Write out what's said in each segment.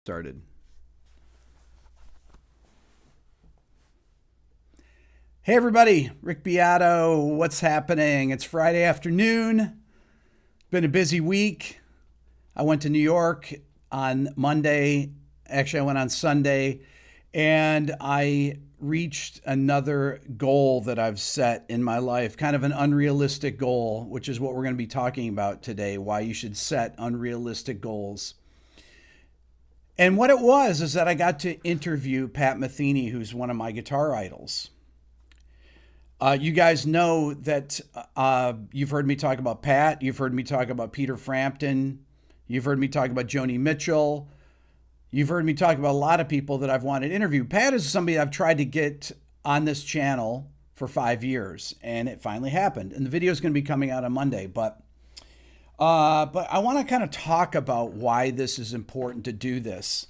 Started. Hey everybody, Rick Beato. What's happening? It's Friday afternoon. Been a busy week. I went to New York on Monday. Actually, I went on Sunday, and I reached another goal that I've set in my life, kind of an unrealistic goal, which is what we're going to be talking about today, why you should set unrealistic goals. And what it was is that I got to interview Pat Metheny, who's one of my guitar idols. You guys know that you've heard me talk about Pat. You've heard me talk about Peter Frampton. You've heard me talk about Joni Mitchell. You've heard me talk about a lot of people that I've wanted to interview. Pat is somebody I've tried to get on this channel for 5 years, and it finally happened. And the video is going to be coming out on Monday. But I want to kind of talk about why this is important to do this.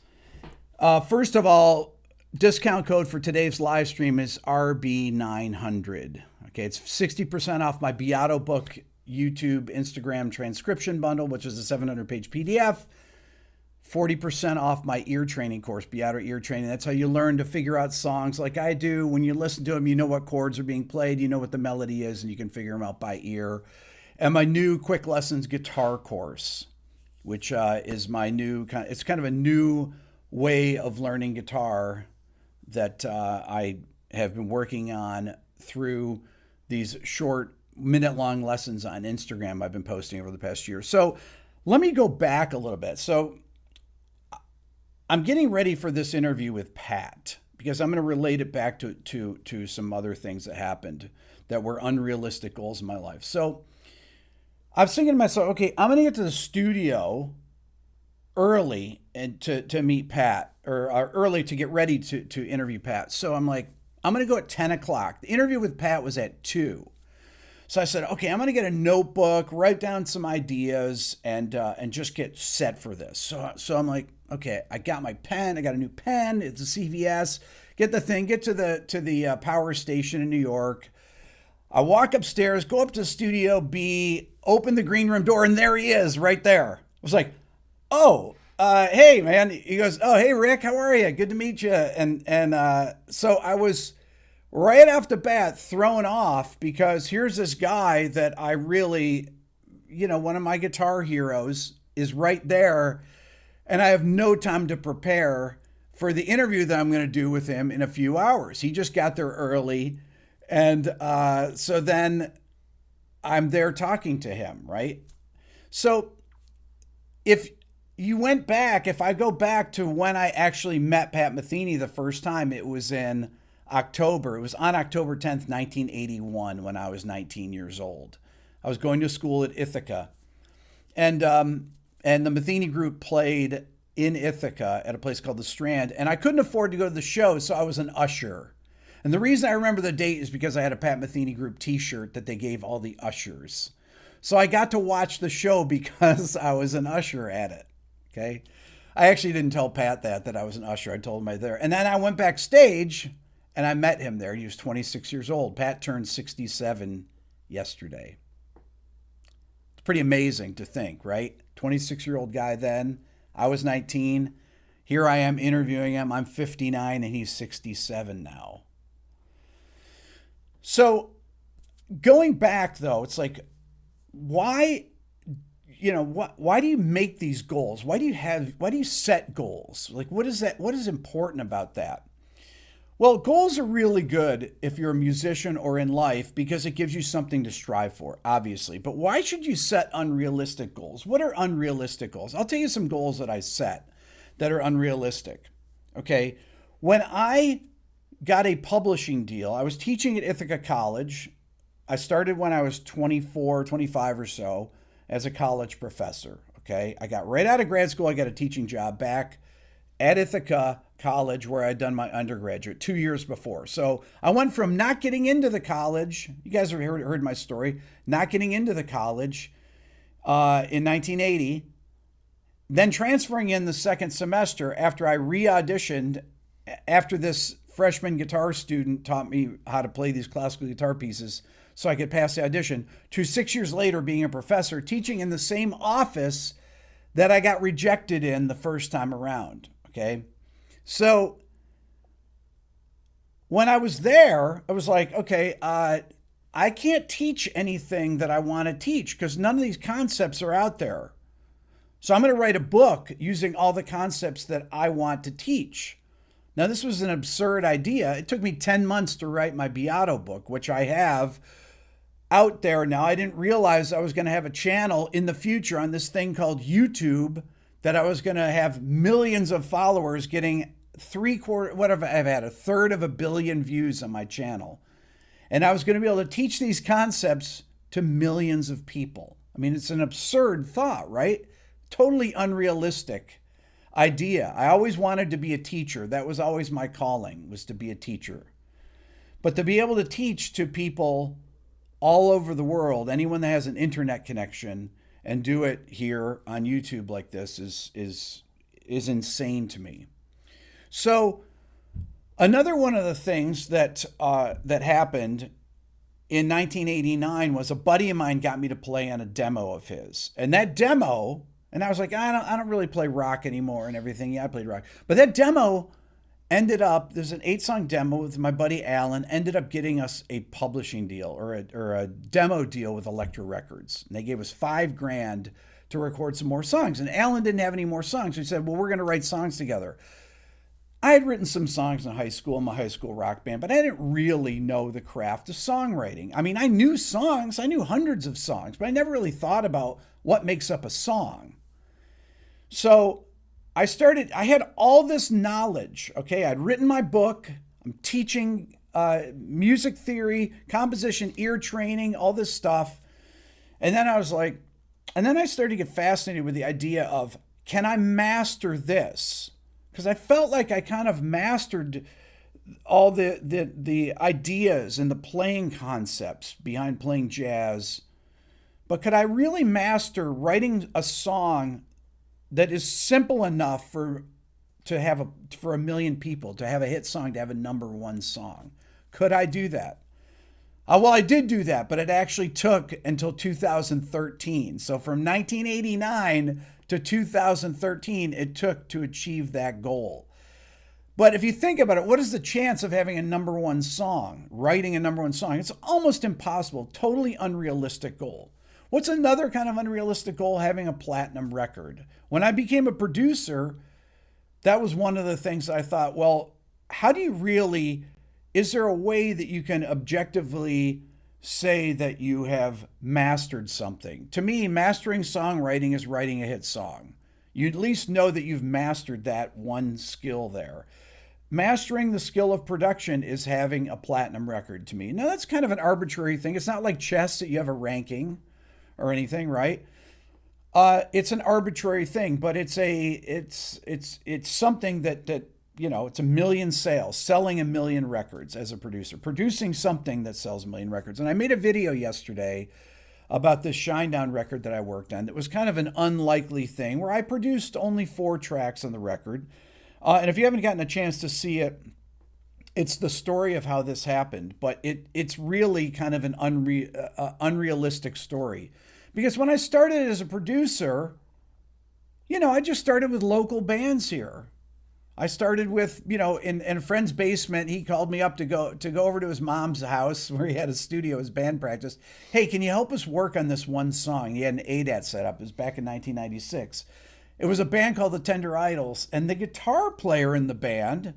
First of all, discount code for today's live stream is RB900. Okay, it's 60% off my Beato book, YouTube, Instagram transcription bundle, which is a 700-page PDF. 40% off my ear training course, Beato ear training. That's how you learn to figure out songs like I do. When you listen to them, you know what chords are being played, you know what the melody is, and you can figure them out by ear. And my new Quick Lessons guitar course, which is my new it's kind of a new way of learning guitar that I have been working on through these short minute-long lessons on Instagram I've been posting over the past year. So let me go back a little bit. So I'm getting ready for this interview with Pat because I'm going to relate it back to some other things that happened that were unrealistic goals in my life. So I was thinking to myself, okay, I'm going to get to the studio early and to meet Pat, or early to get ready to interview Pat. So I'm like, I'm going to go at 10 o'clock. The interview with Pat was at 2. So I said, okay, I'm going to get a notebook, write down some ideas, and just get set for this. So I'm like, okay, I got my pen. I got a new pen. It's a CVS. Get the thing. Get to the power station in New York. I walk upstairs, go up to Studio B, open the green room door, and there he is, right there. I was like, oh, hey man. He goes, oh, hey Rick, how are you? Good to meet you. And so I was right off the bat thrown off because here's this guy that I really, one of my guitar heroes is right there. And I have no time to prepare for the interview that I'm going to do with him in a few hours. He just got there early. And so then I'm there talking to him, right? So if I go back to when I actually met Pat Metheny the first time, it was in October. It was on October 10th, 1981, when I was 19 years old. I was going to school at Ithaca. And the Metheny group played in Ithaca at a place called the Strand. And I couldn't afford to go to the show, so I was an usher. And the reason I remember the date is because I had a Pat Metheny group t-shirt that they gave all the ushers. So I got to watch the show because I was an usher at it. Okay. I actually didn't tell Pat that I was an usher. I told him I was there. And then I went backstage and I met him there. He was 26 years old. Pat turned 67 yesterday. It's pretty amazing to think, right? 26-year-old guy then. I was 19. Here I am interviewing him. I'm 59 and he's 67 now. So going back though, it's like, why do you make these goals? Why do you set goals? Like, what is that? What is important about that? Well, goals are really good if you're a musician or in life because it gives you something to strive for, obviously. But why should you set unrealistic goals? What are unrealistic goals? I'll tell you some goals that I set that are unrealistic. Okay. When I got a publishing deal, I was teaching at Ithaca College. I started when I was 24, 25 or so as a college professor. Okay. I got right out of grad school. I got a teaching job back at Ithaca College where I'd done my undergraduate 2 years before. So I went from not getting into the college. You guys have heard my story, not getting into the college in 1980, then transferring in the second semester after I re-auditioned after this freshman guitar student taught me how to play these classical guitar pieces so I could pass the audition, to 6 years later being a professor teaching in the same office that I got rejected in the first time around. Okay. So when I was there, I was like, okay, I can't teach anything that I want to teach because none of these concepts are out there. So I'm going to write a book using all the concepts that I want to teach. Now, this was an absurd idea. It took me 10 months to write my Beato book, which I have out there now. I didn't realize I was going to have a channel in the future on this thing called YouTube, that I was going to have millions of followers getting I've had a third of a billion views on my channel. And I was going to be able to teach these concepts to millions of people. I mean, it's an absurd thought, right? Totally unrealistic idea. I always wanted to be a teacher. That was always my calling, was to be a teacher. But to be able to teach to people all over the world, anyone that has an internet connection, and do it here on YouTube like this is insane to me. So another one of the things that happened in 1989 was a buddy of mine got me to play on a demo of his, and that demo. And I was like, I don't really play rock anymore and everything. Yeah, I played rock. But that demo ended up, there's an 8-song demo with my buddy Alan, ended up getting us a publishing deal or a demo deal with Elektra Records. And they gave us $5,000 to record some more songs. And Alan didn't have any more songs. So he said, well, we're going to write songs together. I had written some songs in high school, in my high school rock band, but I didn't really know the craft of songwriting. I mean, I knew songs. I knew hundreds of songs, but I never really thought about what makes up a song. So I had all this knowledge. Okay, I'd written my book. I'm teaching music theory, composition, ear training, all this stuff. And then I started to get fascinated with the idea of, can I master this? Because I felt like I kind of mastered all the ideas and the playing concepts behind playing jazz. But could I really master writing a song that is simple enough for a million people, to have a hit song, to have a #1 song? Could I do that? Well, I did do that, but it actually took until 2013. So from 1989 to 2013, it took to achieve that goal. But if you think about it, what is the chance of having a #1 song, writing a #1 song? It's almost impossible, totally unrealistic goal. What's another kind of unrealistic goal? Having a platinum record. When I became a producer, that was one of the things I thought, well, how do you really, is there a way that you can objectively say that you have mastered something? To me, mastering songwriting is writing a hit song. You at least know that you've mastered that one skill there. Mastering the skill of production is having a platinum record to me. Now, that's kind of an arbitrary thing. It's not like chess that you have a ranking or anything, right? It's an arbitrary thing, but it's something that it's a million sales, selling a million records as a producer, producing something that sells a million records. And I made a video yesterday about this Shinedown record that I worked on that was kind of an unlikely thing, where I produced only 4 tracks on the record. And if you haven't gotten a chance to see it, it's the story of how this happened, but it's really kind of an unrealistic story. Because when I started as a producer, I just started with local bands here. I started with, in a friend's basement. He called me up to go over to his mom's house where he had a studio, his band practice. Hey, can you help us work on this one song? He had an ADAT set up. It was back in 1996. It was a band called the Tender Idols, and the guitar player in the band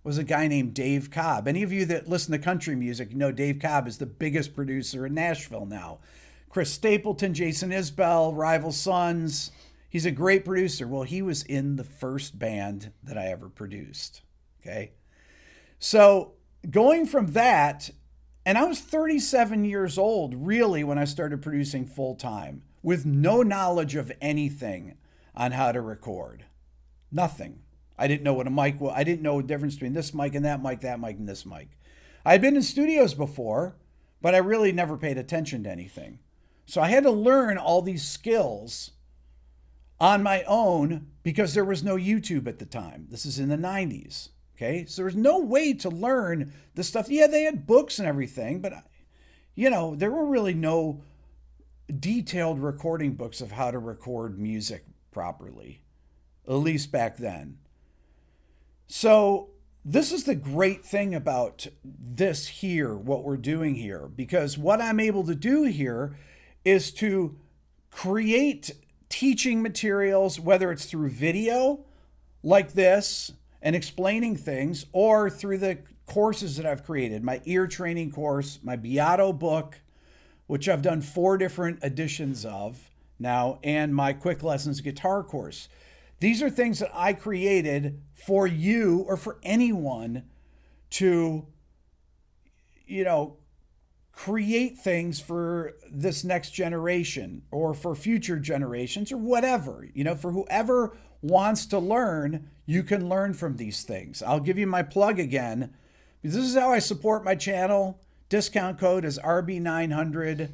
was a guy named Dave Cobb. Any of you that listen to country music, Dave Cobb is the biggest producer in Nashville now. Chris Stapleton, Jason Isbell, Rival Sons. He's a great producer. Well, he was in the first band that I ever produced. Okay. So going from that, and I was 37 years old, really, when I started producing full time, with no knowledge of anything on how to record. Nothing. I didn't know what a mic was. I didn't know the difference between this mic and that mic and this mic. I'd been in studios before, but I really never paid attention to anything. So I had to learn all these skills on my own because there was no YouTube at the time. This is in the 90s. Okay. So there was no way to learn the stuff. Yeah, they had books and everything, but there were really no detailed recording books of how to record music properly, at least back then. So this is the great thing about this here, what we're doing here, because what I'm able to do here is to create teaching materials, whether it's through video like this and explaining things, or through the courses that I've created, my ear training course, my Beato book, which I've done 4 different editions of now, and my quick lessons guitar course. These are things that I created for you or for anyone to, create things for this next generation or for future generations or whatever. For whoever wants to learn, you can learn from these things. I'll give you my plug again. This is how I support my channel. Discount code is RB900.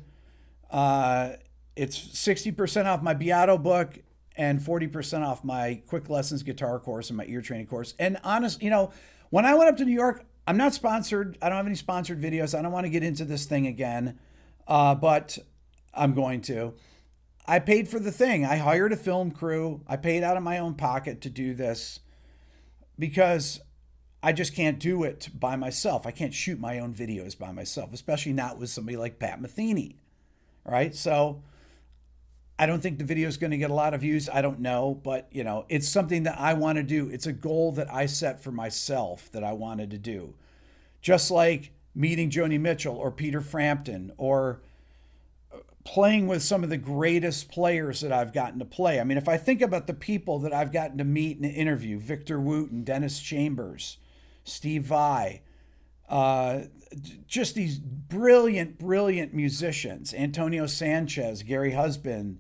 It's 60% off my Beato book and 40% off my quick lessons guitar course and my ear training course. And honestly, when I went up to New York, I'm not sponsored. I don't have any sponsored videos. I don't want to get into this thing again, but I'm going to. I paid for the thing. I hired a film crew. I paid out of my own pocket to do this because I just can't do it by myself. I can't shoot my own videos by myself, especially not with somebody like Pat Metheny, right? So I don't think the video is going to get a lot of views. I don't know, but it's something that I want to do. It's a goal that I set for myself that I wanted to do. Just like meeting Joni Mitchell or Peter Frampton or playing with some of the greatest players that I've gotten to play. I mean, if I think about the people that I've gotten to meet and interview, Victor Wooten, Dennis Chambers, Steve Vai, just these brilliant, brilliant musicians, Antonio Sanchez, Gary Husband.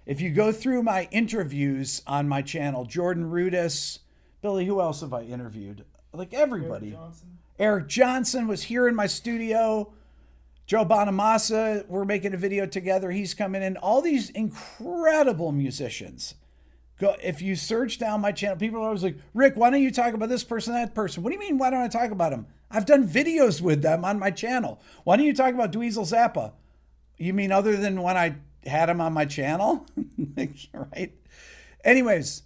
If you go through my interviews on my channel, Jordan Rudess, Billy, who else have I interviewed? Like everybody. Eric Johnson was here in my studio. Joe Bonamassa, we're making a video together. He's coming in. All these incredible musicians. If you search down my channel, people are always like, Rick, why don't you talk about this person, that person? What do you mean, why don't I talk about them? I've done videos with them on my channel. Why don't you talk about Dweezil Zappa? You mean other than when I had him on my channel? Right? Anyways,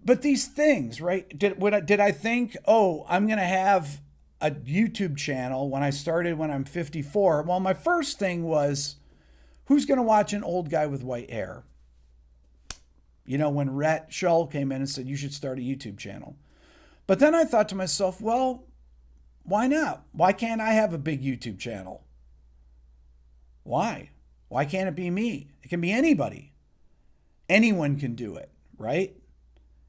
but these things, right? Did I think, I'm going to have a YouTube channel when I'm 54? Well, my first thing was, who's going to watch an old guy with white hair? When Rhett Shull came in and said, you should start a YouTube channel. But then I thought to myself, well, why not? Why can't I have a big YouTube channel? Why? Why can't it be me? It can be anybody. Anyone can do it, right?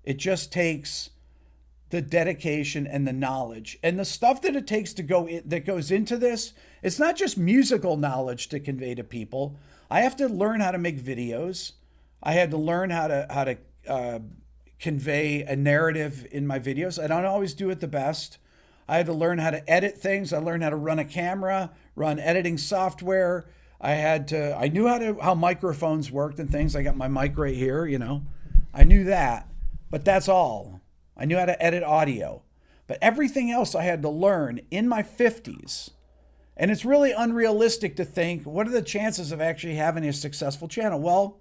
It just takes the dedication and the knowledge and the stuff that it takes to that goes into this. It's not just musical knowledge to convey to people. I have to learn how to make videos. I had to learn how to convey a narrative in my videos. I don't always do it the best. I had to learn how to edit things. I learned how to run a camera, run editing software. I knew how microphones worked and things. I got my mic right here, I knew that, but that's all. I knew how to edit audio, but everything else I had to learn in my 50s. And it's really unrealistic to think, what are the chances of actually having a successful channel? Well,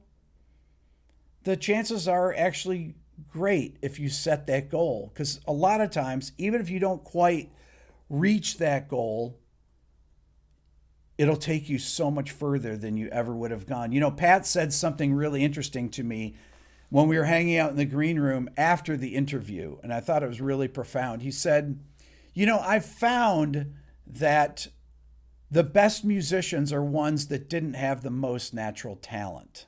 the chances are actually great if you set that goal, because a lot of times, even if you don't quite reach that goal, it'll take you so much further than you ever would have gone. Pat said something really interesting to me when we were hanging out in the green room after the interview, and I thought it was really profound. He said, I've found that the best musicians are ones that didn't have the most natural talent.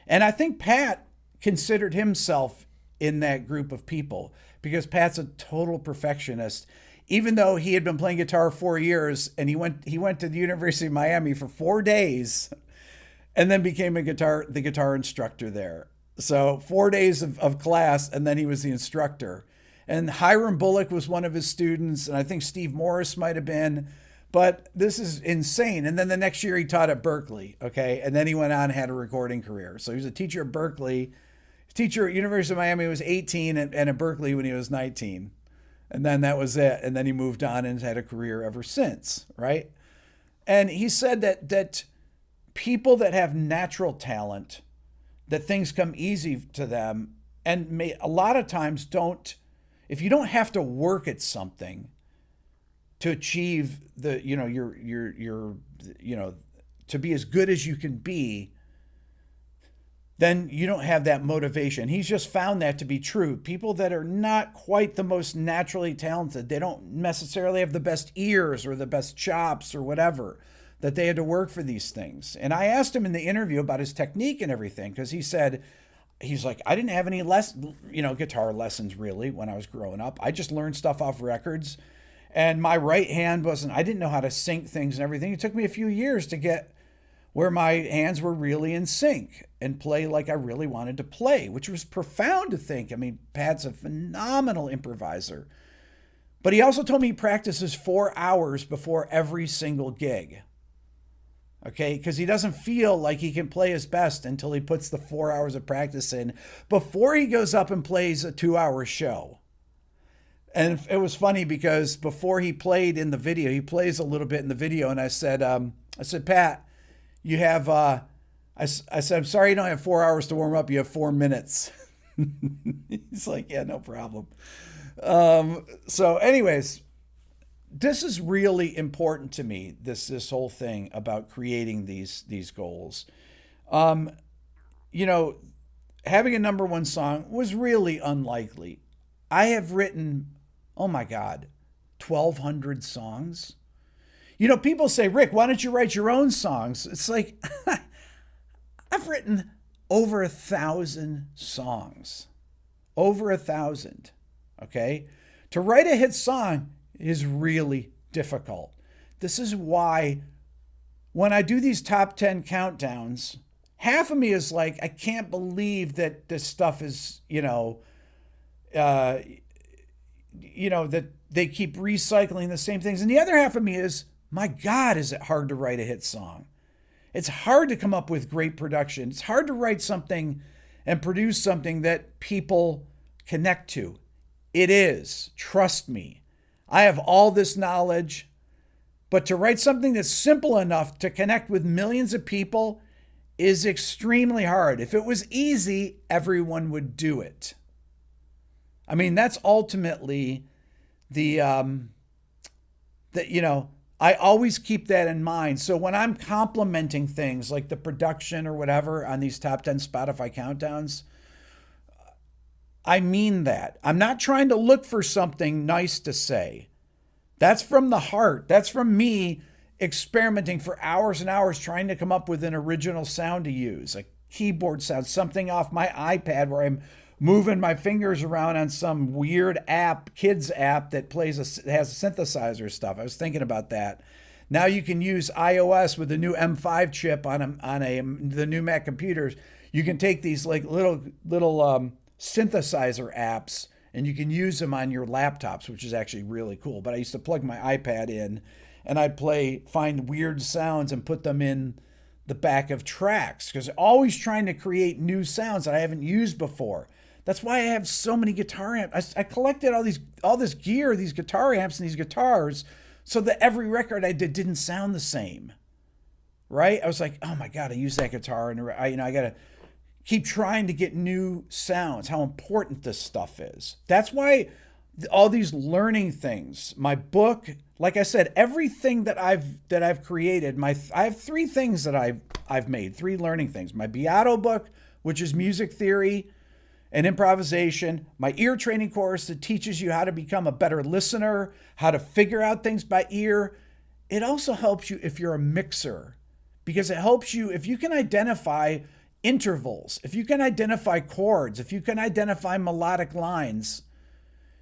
And I think Pat considered himself in that group of people, because Pat's a total perfectionist. Even though he had been playing guitar 4 years, and he went to the University of Miami for 4 days and then became the guitar instructor there. So 4 days of class, and then he was the instructor. And Hiram Bullock was one of his students, and I think Steve Morris might have been. But this is insane. And then the next year he taught at Berkeley, okay? And then he went on and had a recording career. So he was a teacher at Berkeley. Teacher at University of Miami was 18 and at Berkeley when he was 19. And then that was it. And then he moved on and had a career ever since, right? And he said that people that have natural talent, that things come easy to them, a lot of times if you don't have to work at something to achieve to be as good as you can be, then you don't have that motivation. He's just found that to be true. People that are not quite the most naturally talented, they don't necessarily have the best ears or the best chops or whatever, that they had to work for these things. And I asked him in the interview about his technique and everything, because he's like, I didn't have any guitar lessons really when I was growing up. I just learned stuff off records. And my right hand I didn't know how to sync things and everything. It took me a few years to get where my hands were really in sync and play like I really wanted to play, which was profound to think. I mean, Pat's a phenomenal improviser. But he also told me he practices 4 hours before every single gig. Okay, because he doesn't feel like he can play his best until he puts the 4 hours of practice in before he goes up and plays a 2-hour show. And it was funny because before he played in the video, he plays a little bit in the video, and I said, Pat, you have, I said, I'm sorry you don't have 4 hours to warm up. You have 4 minutes. He's like, yeah, no problem. So anyways, this is really important to me, this whole thing about creating these goals. Having a number one song was really unlikely. I have written, oh my God, 1,200 songs. People say, Rick, why don't you write your own songs? It's like, I've written over 1,000 songs. Over 1,000. Okay? To write a hit song is really difficult. This is why when I do these top 10 countdowns, half of me is like, I can't believe that this stuff is, that they keep recycling the same things. And the other half of me is, my God, is it hard to write a hit song? It's hard to come up with great production. It's hard to write something and produce something that people connect to. It is. Trust me. I have all this knowledge, but to write something that's simple enough to connect with millions of people is extremely hard. If it was easy, everyone would do it. I mean, that's ultimately I always keep that in mind. So when I'm complimenting things like the production or whatever on these top 10 Spotify countdowns, I mean that. I'm not trying to look for something nice to say. That's from the heart. That's from me experimenting for hours and hours trying to come up with an original sound to use, a keyboard sound, something off my iPad where I'm moving my fingers around on some weird app, kids app that has synthesizer stuff. I was thinking about that. Now you can use iOS with the new M5 chip on the new Mac computers. You can take these like little synthesizer apps and you can use them on your laptops, which is actually really cool. But I used to plug my iPad in and I'd find weird sounds and put them in the back of tracks because I'm always trying to create new sounds that I haven't used before. That's why I have so many guitar amps. I collected all this gear, these guitar amps and these guitars, so that every record I did didn't sound the same. Right? I was like, oh my God, I use that guitar, and I gotta keep trying to get new sounds. How important this stuff is. That's why all these learning things, my book, like I said, everything that I've created. I have 3 things that I've made, 3 learning things. My Beato book, which is music theory and improvisation, my ear training course that teaches you how to become a better listener, how to figure out things by ear. It also helps you if you're a mixer, because it helps you if you can identify intervals, if you can identify chords, if you can identify melodic lines,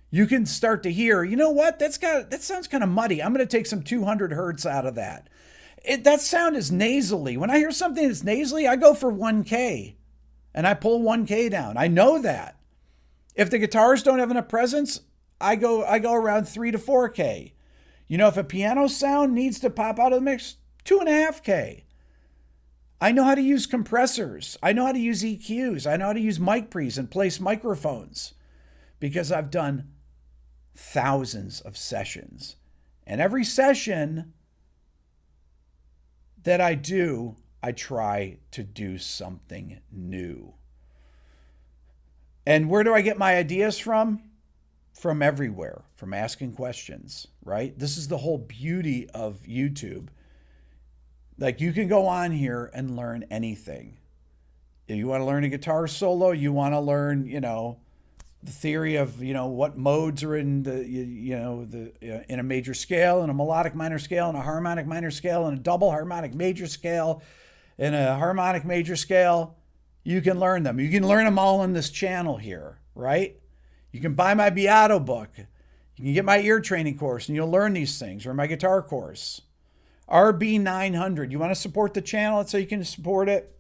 you can start to hear, you know what, that sounds kind of muddy. I'm going to take some 200 hertz out of that. That sound is nasally. When I hear something that's nasally, I go for 1K. And I pull 1K down. I know that. If the guitars don't have enough presence, I go around 3 to 4K. If a piano sound needs to pop out of the mix, 2.5K. I know how to use compressors. I know how to use EQs. I know how to use mic pre's and place microphones because I've done thousands of sessions. And every session that I do, I try to do something new. And where do I get my ideas from? From everywhere, from asking questions, right? This is the whole beauty of YouTube. Like, you can go on here and learn anything. If you want to learn a guitar solo, you want to learn, the theory of, what modes are in in a major scale, and a melodic minor scale, and a harmonic minor scale, and a double harmonic major scale, and a harmonic major scale. You can learn them. You can learn them all on this channel here, right? You can buy my Beato book. You can get my ear training course, and you'll learn these things, or my guitar course. RB900. You want to support the channel? That's how you can support it.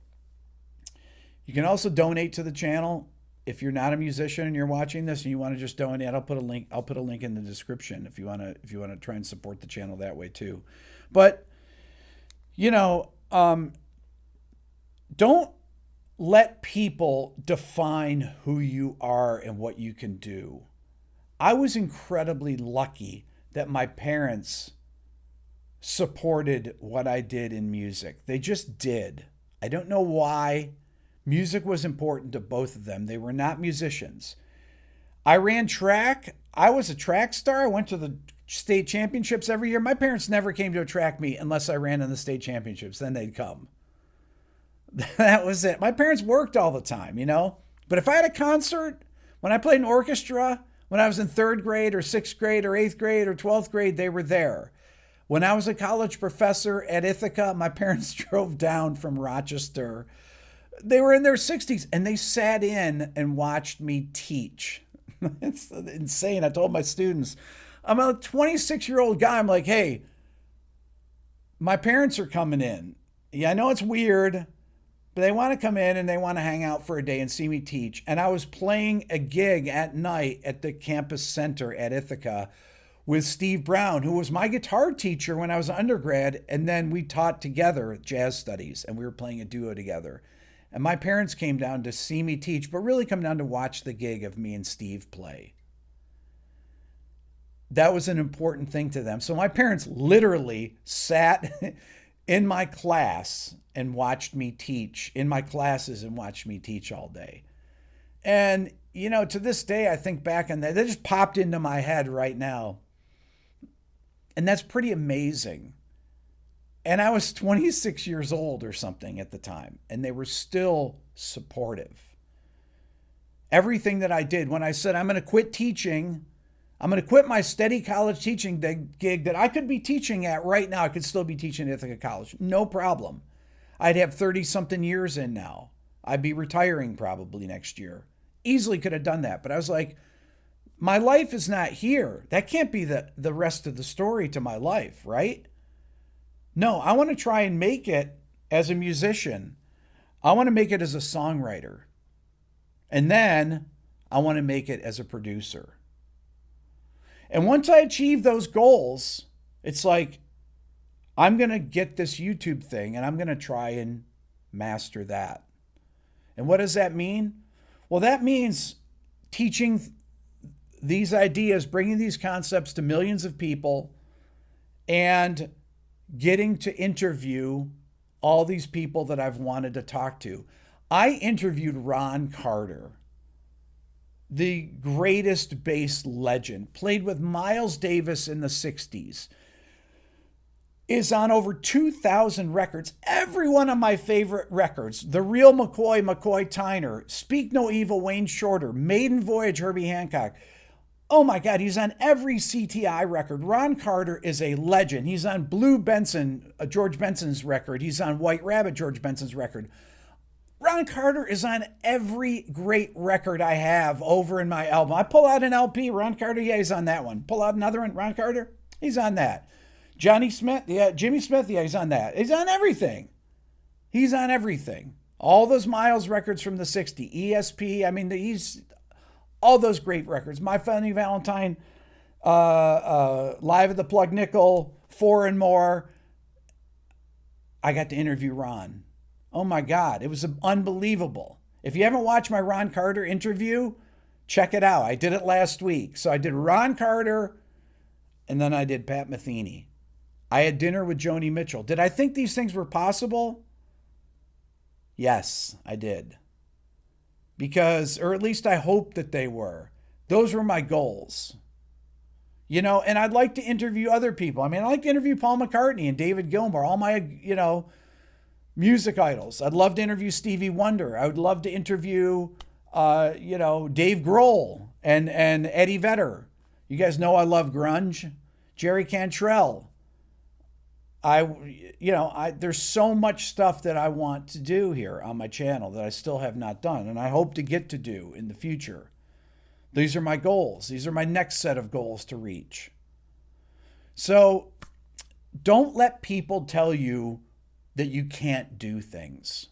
You can also donate to the channel. If you're not a musician and you're watching this and you want to just donate, I'll put a link in the description if you want to try and support the channel that way too. But don't let people define who you are and what you can do. I was incredibly lucky that my parents supported what I did in music. They just did. I don't know why. Music was important to both of them. They were not musicians. I ran track. I was a track star. I went to the state championships every year. My parents never came to a track meet unless I ran in the state championships. Then they'd come. That was it. My parents worked all the time, But if I had a concert, when I played an orchestra, when I was in 3rd grade or 6th grade or 8th grade or 12th grade, they were there. When I was a college professor at Ithaca, my parents drove down from Rochester. They were in their 60s, and they sat in and watched me teach. It's insane. I told my students, I'm a 26-year-old guy. I'm like, hey, my parents are coming in. Yeah, I know it's weird, but they want to come in and they want to hang out for a day and see me teach. And I was playing a gig at night at the campus center at Ithaca with Steve Brown, who was my guitar teacher when I was an undergrad. And then we taught together jazz studies, and we were playing a duo together. And my parents came down to see me teach, but really come down to watch the gig of me and Steve play. That was an important thing to them. So my parents literally sat in my class and watched me teach, in my classes, and watched me teach all day. And, to this day, I think back on that. That just popped into my head right now. And that's pretty amazing. And I was 26 years old or something at the time, and they were still supportive. Everything that I did, when I said, I'm going to quit teaching, I'm going to quit my steady college teaching gig that I could be teaching at right now. I could still be teaching at Ithaca College. No problem. I'd have 30-something years in now. I'd be retiring probably next year. Easily could have done that. But I was like, my life is not here. That can't be the rest of the story to my life, right? No, I want to try and make it as a musician. I want to make it as a songwriter. And then I want to make it as a producer. And once I achieve those goals, it's like, I'm going to get this YouTube thing and I'm going to try and master that. And what does that mean? Well, that means teaching these ideas, bringing these concepts to millions of people, and getting to interview all these people that I've wanted to talk to. I interviewed Ron Carter, the greatest bass legend, played with Miles Davis in the 60s, is on over 2,000 records. Every one of my favorite records, The Real McCoy, McCoy Tyner, Speak No Evil, Wayne Shorter, Maiden Voyage, Herbie Hancock. Oh my God, he's on every CTI record. Ron Carter is a legend. He's on Blue Benson, George Benson's record. He's on White Rabbit, George Benson's record. Ron Carter is on every great record I have over in my album. I pull out an LP, Ron Carter, yeah, he's on that one. Pull out another one, Ron Carter, he's on that. Johnny Smith, yeah, Jimmy Smith, yeah, he's on that. He's on everything. He's on everything. All those Miles records from the 60s, ESP, I mean, he's all those great records. My Funny Valentine, Live at the Plug Nickel, Four and More. I got to interview Ron. Oh my God, it was unbelievable. If you haven't watched my Ron Carter interview, check it out. I did it last week. So I did Ron Carter, and then I did Pat Metheny. I had dinner with Joni Mitchell. Did I think these things were possible? Yes, I did. because, or at least I hope that they were. Those were my goals. And I'd like to interview other people. I mean, I like to interview Paul McCartney and David Gilmour, all my, music idols. I'd love to interview Stevie Wonder. I would love to interview, Dave Grohl and Eddie Vedder. You guys know I love grunge. Jerry Cantrell. There's so much stuff that I want to do here on my channel that I still have not done, and I hope to get to do in the future. These are my goals. These are my next set of goals to reach. So don't let people tell you that you can't do things.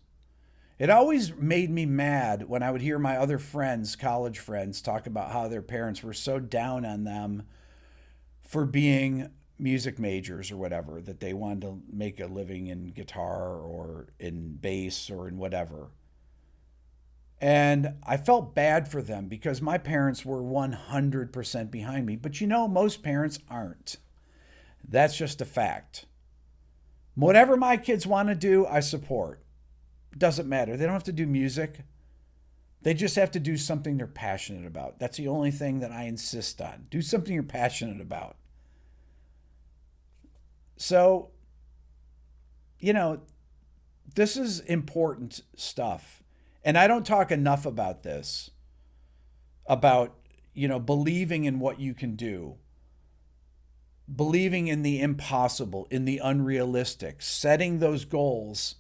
It always made me mad when I would hear my other friends, college friends, talk about how their parents were so down on them for being music majors or whatever, that they wanted to make a living in guitar or in bass or in whatever. And I felt bad for them because my parents were 100% behind me. But most parents aren't. That's just a fact. Whatever my kids want to do, I support. Doesn't matter. They don't have to do music. They just have to do something they're passionate about. That's the only thing that I insist on. Do something you're passionate about. So, this is important stuff. And I don't talk enough about this, about, believing in what you can do, believing in the impossible, in the unrealistic, setting those goals,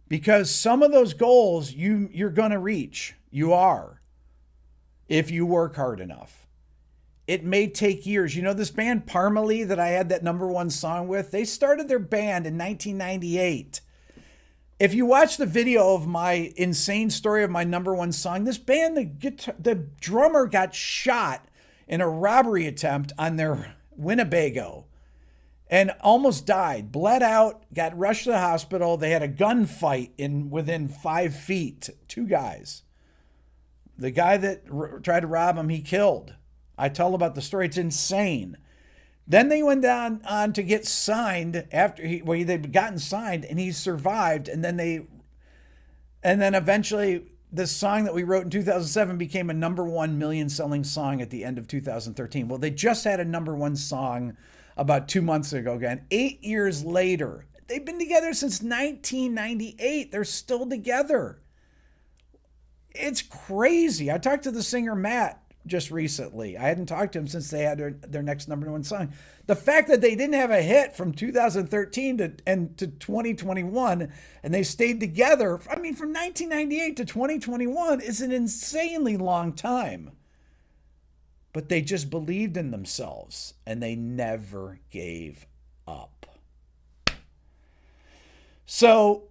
because some of those goals you're going to reach. You are, if you work hard enough. It may take years. This band Parmalee that I had that #1 song with, they started their band in 1998. If you watch the video of my insane story of my #1 song, this band, the drummer got shot in a robbery attempt on their Winnebago and almost died, bled out, got rushed to the hospital. They had a gunfight within 5 feet, 2 guys. The guy that tried to rob him, he killed. I tell about the story. It's insane. Then they went on to get signed after they'd gotten signed, and he survived. And then eventually this song that we wrote in 2007 became a #1 million selling song at the end of 2013. Well, they just had a #1 song about 2 months ago again. 8 years later, they've been together since 1998. They're still together. It's crazy. I talked to the singer Matt just recently. I hadn't talked to him since they had their next #1 song. The fact that they didn't have a hit from 2013 to 2021, and they stayed together, from 1998 to 2021 is an insanely long time. But they just believed in themselves, and they never gave up. So,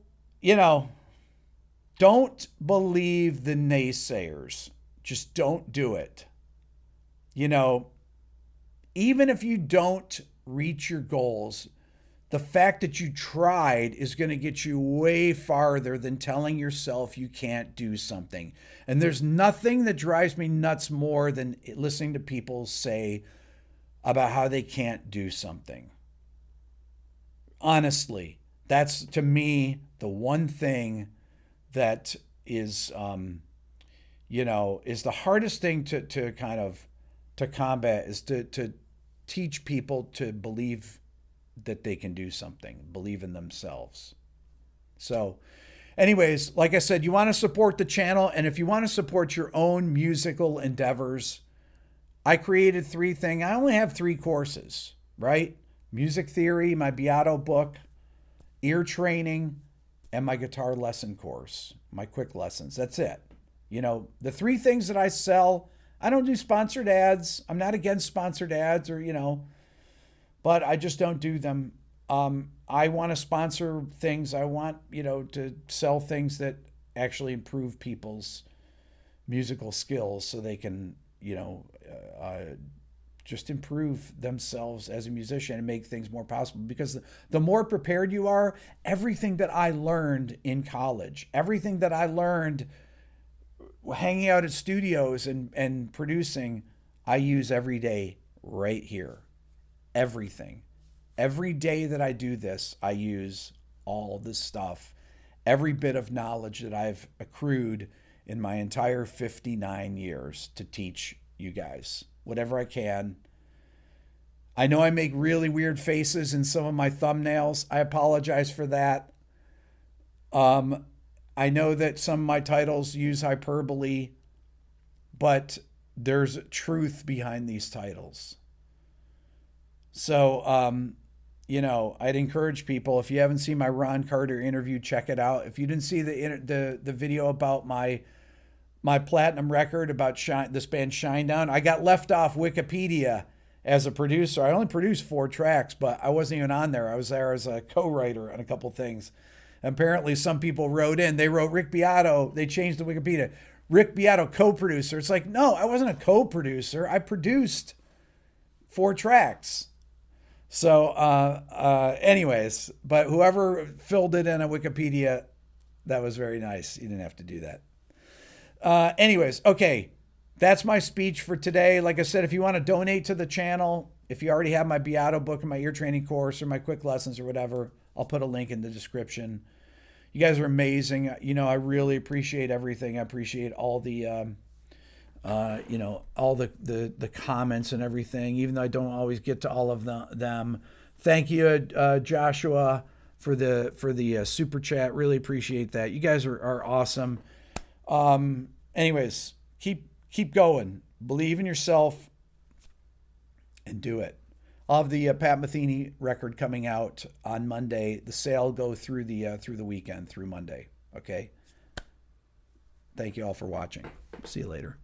don't believe the naysayers. Just don't do it. Even if you don't reach your goals, the fact that you tried is going to get you way farther than telling yourself you can't do something. And there's nothing that drives me nuts more than listening to people say about how they can't do something. Honestly, that's, to me, the one thing that is, is the hardest thing to combat, is to teach people to believe that they can do something, believe in themselves. So anyways, like I said, you want to support the channel, and if you want to support your own musical endeavors, I created 3 things. I only have 3 courses, right? Music theory, my Beato book, ear training, and my guitar lesson course, my quick lessons. That's it. The 3 things that I sell. I don't do sponsored ads. I'm not against sponsored ads but I just don't do them. I want to sponsor things. I want, to sell things that actually improve people's musical skills so they can, just improve themselves as a musician and make things more possible. Because the more prepared you are, everything that I learned in college, everything that I learned hanging out at studios and producing, I use every day right here. Everything. Every day that I do this, I use all this stuff. Every bit of knowledge that I've accrued in my entire 59 years to teach you guys whatever I can. I know I make really weird faces in some of my thumbnails. I apologize for that. I know that some of my titles use hyperbole, but there's truth behind these titles. So, I'd encourage people, if you haven't seen my Ron Carter interview, check it out. If you didn't see the video about my platinum record about this band Shinedown, I got left off Wikipedia as a producer. I only produced 4 tracks, but I wasn't even on there. I was there as a co-writer on a couple things. Apparently, some people wrote in. They wrote Rick Beato. They changed the Wikipedia. Rick Beato, co-producer. It's like, no, I wasn't a co-producer. I produced 4 tracks. So, anyways, but whoever filled it in on Wikipedia, that was very nice. You didn't have to do that. Anyways, okay. That's my speech for today. Like I said, if you want to donate to the channel, if you already have my Beato book and my ear training course or my quick lessons or whatever, I'll put a link in the description. You guys are amazing. I really appreciate everything. I appreciate all the, all the comments and everything, even though I don't always get to all of them. Thank you, Joshua, for the super chat. Really appreciate that. You guys are awesome. Anyways, keep going. Believe in yourself and do it. I'll have the Pat Metheny record coming out on Monday. The sale go through the weekend, through Monday. Okay. Thank you all for watching. See you later.